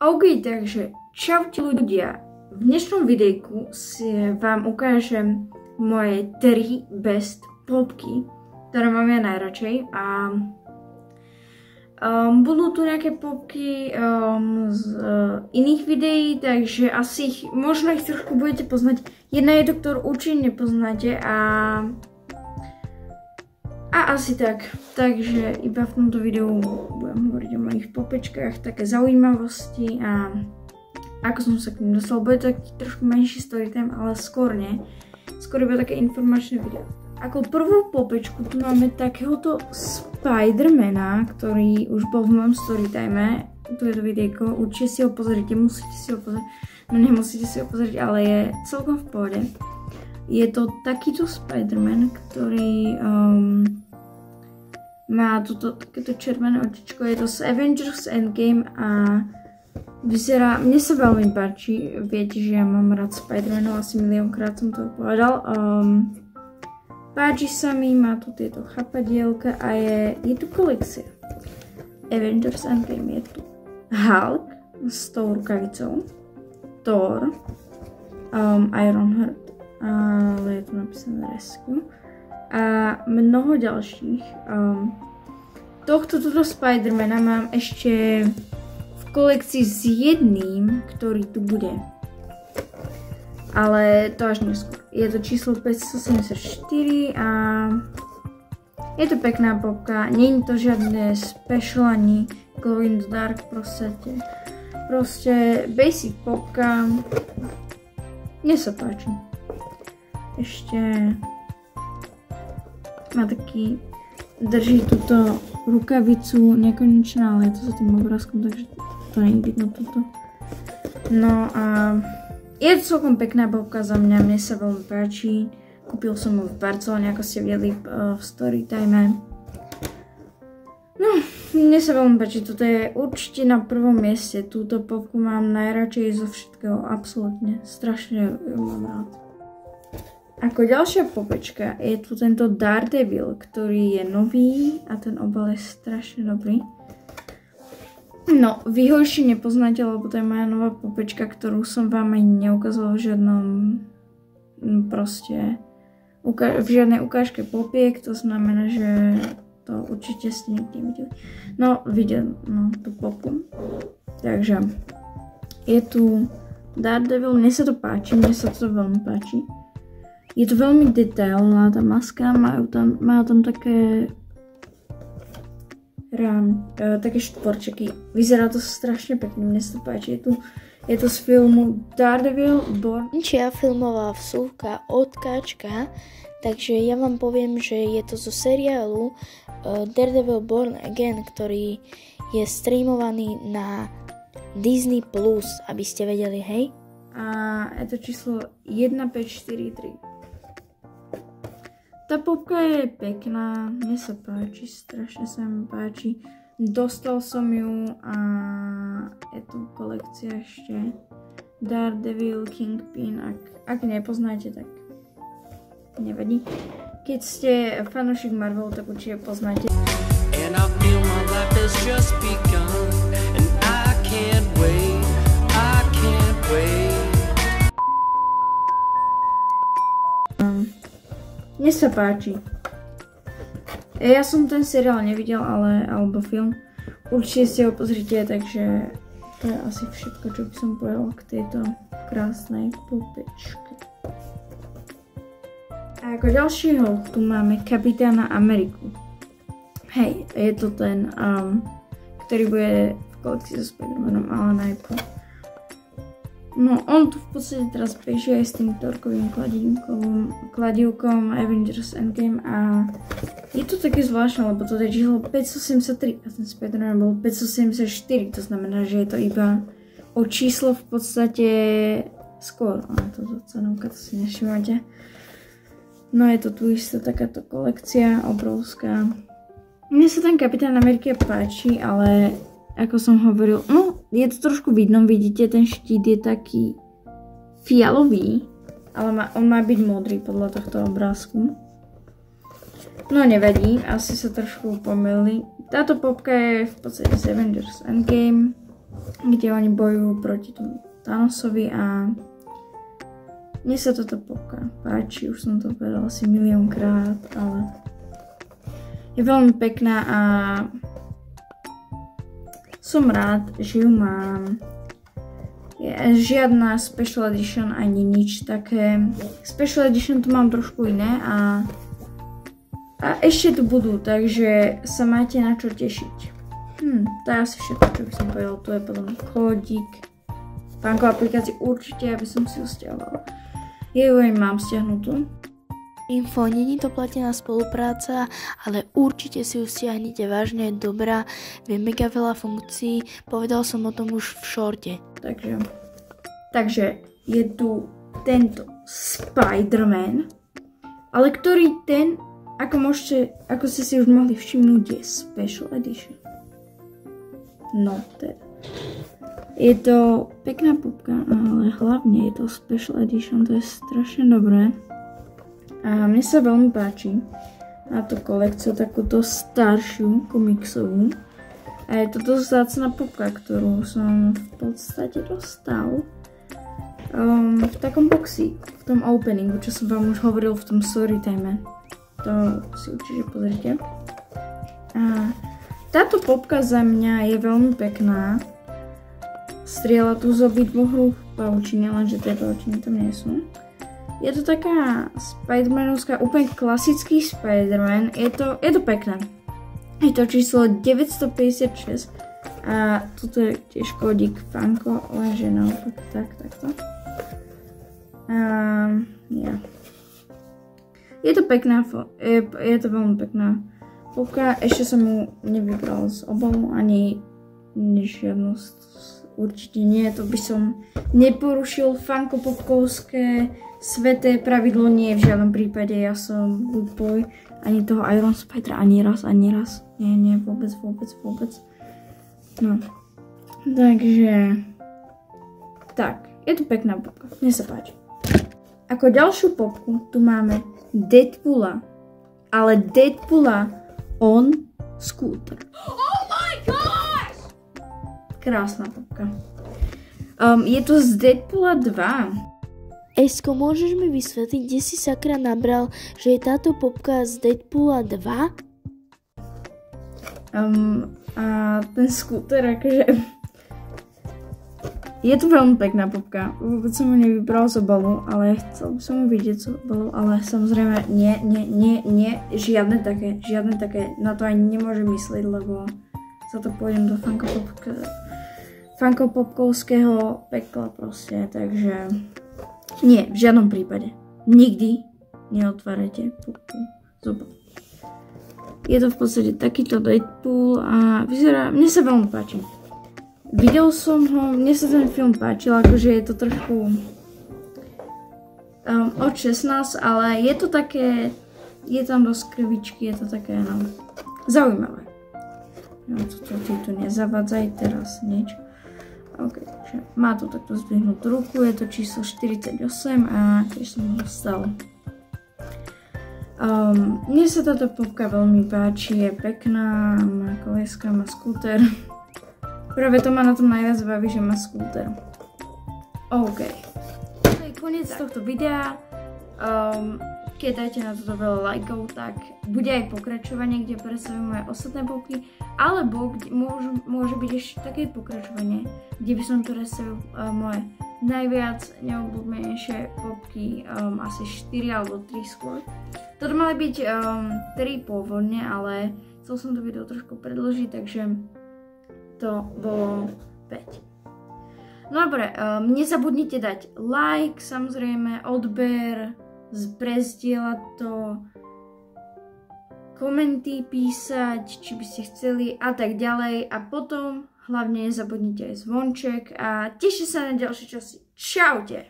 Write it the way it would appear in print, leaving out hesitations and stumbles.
OK, takže čaute ľudia. V dnešnom videjku si vám ukážem moje 3 best popky, ktoré mám ja najradšej. A budú tu nejaké popky z iných videí, takže asi ich, možno ich trošku budete poznať. Jedna je to, ktorú určite nepoznáte a asi tak. Takže iba v tomto videu budem hovoriť o mojich popečkách, také zaujímavosti a ako som sa k nim dostal. Bude to taký trošku menší storytime, ale skôr nie. Skôr iba také informačné video. Ako prvú popečku tu máme takéhoto Spidermana, ktorý už bol v mojom storytime. Tu je to videjko, určite si ho pozrite, musíte si ho pozrieť. No nemusíte si ho pozrieť, ale je celkom v pohode. Je to takýto Spiderman, ktorý má takéto červené očičko. Je to z Avengers Endgame a vyzerá, mne sa veľmi páči. Viete, že ja mám rád Spidermanov, asi miliónkrát som to povedal. Páči sa mi, má tu tieto chapadielka a je tu kolekcia. Avengers Endgame, je tu Hulk s tou rukavicou, Thor, Ironheart, ale je tu napísané Rescue a mnoho ďalších. Tohto Spidermana mám ešte v kolekcii s jedným, ktorý tu bude. Ale to až neskôr. Je to číslo 574 a je to pekná popka. Nie je to žiadne special ani glow in the dark, proste basic popka. Mne sa páči. Ešte má taký, drží túto rukavicu nekonečná, ale je to za tým obrázkom, takže to nie je vidno toto. No a je to celkom pekná popka za mňa, mne sa veľmi páči. Kúpil som ho v Barcelone, ako ste videli v storytime. No, mne sa veľmi páči, toto je určite na prvom mieste. Túto popku mám najradšej zo všetkého, absolútne. Strašne ju mám rád. Ako ďalšia popečka je tu tento Daredevil, ktorý je nový a ten obal je strašne dobrý. No, vy ho ešte nepoznáte, lebo to je moja nová popečka, ktorú som vám aj neukazovala v žiadnom v žiadnej ukážke popiek, to znamená, že to určite ste nikdy nevideli. No, videl, tú popku. Takže je tu Daredevil, mne sa to páči, mne sa to veľmi páči. Je to veľmi detailná tá maska, má tam také také štvorčeky. Vyzerá to strašne pekne, mne sa to páči. Je to z filmu Daredevil Born. Čia filmová vsúka od Káčka, takže ja vám poviem, že je to zo seriálu Daredevil Born Again, ktorý je streamovaný na Disney+, aby ste vedeli, hej? A je to číslo 1543. Tá popka je pekná, mne sa páči, strašne sa mi páči. Dostal som ju a je tu kolekcia ešte Daredevil, Kingpin, ak nepoznáte, tak nevadí. Keď ste fanúšik Marvelu, tak určite poznáte. And I feel my life has just begun and I can't wait, I can't wait. Mne sa páči. Ja som ten seriál nevidel, alebo film. Určite si ho pozrite, takže to je asi všetko, čo by som povedala k tejto krásnej popečke. A ako ďalšieho tu máme Kapitána Ameriku. Hej, je to ten, ktorý bude v kolekcii so Spidermanom, ale najprv. No, on tu v podstate teraz beží aj s tým Thorkovým kladívkom Avengers Endgame a je to také zvláštne, lebo to je číslo 573 a ten Spider-Man bol 574, to znamená, že je to iba o číslo v podstate skôr. Ale toto cenovka, to si nevšimate. No je to tu istá takáto kolekcia, obrovská. Mne sa ten Kapitán Ameriky páči, ale ako som hovoril, no je to trošku vidno, vidíte, ten štít je taký fialový, ale on má byť modrý podľa tohto obrázku. No nevadí, asi sa trošku pomýlili. Táto popka je v podstate z Avengers Endgame. kde oni bojujú proti tomu Thanosovi a mne sa toto popka páči, už som to povedala asi miliónkrát, ale je veľmi pekná a som rád, že ju mám. Žiadna Special Edition ani nič také. Special Edition tu mám trošku iné a ešte tu budú, takže sa máte na čo tešiť. To je asi všetko, čo by som povedala. Tu je potom kódik. Funko aplikácii určite, aby som si ho stiahovala. Ja ju aj mám stiahnutú. Info, není to platená spolupráca, ale určite si ju stiahnete, vážne je dobrá, vie mega veľa funkcií, povedal som o tom už v šorte. Takže je tu tento Spider-Man, ale ktorý ten, ako ste si už mohli všimnúť, je Special Edition. No teda. Je to pekná popka, ale hlavne je to Special Edition, to je strašne dobré. A mne sa veľmi páči na tú kolekciu, takúto staršiu komiksovú. A je to dosť vzácna popka, ktorú som v podstate dostal v takom boxi, v tom openingu, čo som vám už hovoril v tom storytime. To si určite pozrite. A táto popka za mňa je veľmi pekná. Strieľa tu z obidvoch rúk pavučiny, lenže tie pavučiny tam nie sú. Je to taká Spider-Manovská, úplne klasický Spider-Man. Je to pekné. Je to číslo 956 a tuto je tiež kódik Funko, lenže naopak takto. Yeah. Je to pekná, je to veľmi pekná popka. Ešte som ju nevybral z obalu, ani žiadnu, určite nie, to by som neporušil Funko popkovské sveté pravidlo, nie v žiadnom prípade, ja som good boy, ani toho Iron Spidera, ani raz, nie, vôbec. No, takže, tak, je to pekná popka, mne sa páči. Ako ďalšiu popku tu máme Deadpoola, ale Deadpoola on scooter. Oh my gosh! Krásna popka. Je to z Deadpoola 2. Esko, môžeš mi vysvetliť, kde si sakra nabral, že je táto popka z Deadpoola 2? A ten skúter, akože... Je to veľmi pekná popka. Vôbec som ho nevybral z obalu, ale chcel by som ho vidieť z obalu, ale samozrejme nie, žiadne také, na to ani nemôžem myslieť, lebo za to pôjdem do Funko popkovského pekla proste, takže... Nie, v žiadnom prípade. Nikdy neotvárajte popku z obalu. Je to v podstate takýto Deadpool a vyzerá, mne sa veľmi páči. Videl som ho, mne sa ten film páčil, akože je to trošku od 16, ale je to také, je tam dosť krvičky, je to také, no, zaujímavé. No, toto ty tu nezavadzaj teraz nič. OK, takže má tu takto zdvihnutú ruku, je to číslo 48 a tiež som ho dostal. Mne sa táto popka veľmi páči, je pekná, má koleska, má skúter. Práve to ma na tom najviac baví, že má skúter. OK. To je koniec tohto videa. Keď dáte na toto veľa lajkov, tak bude aj pokračovanie, kde predstavím moje ostatné popky, alebo môže byť ešte také pokračovanie, kde by som predstavil moje najviac neobľúbenejšie popky, asi 4 alebo 3 skôr. Toto mali byť 3 pôvodne, ale chcel som to video trošku predĺžiť, takže to bolo 5. No dobre, nezabudnite dať like, samozrejme, odber, prezdieľať to, komenty písať, či by ste chceli a tak ďalej. A potom hlavne nezabudnite aj zvonček a teším sa na ďalšie časy. Čaute!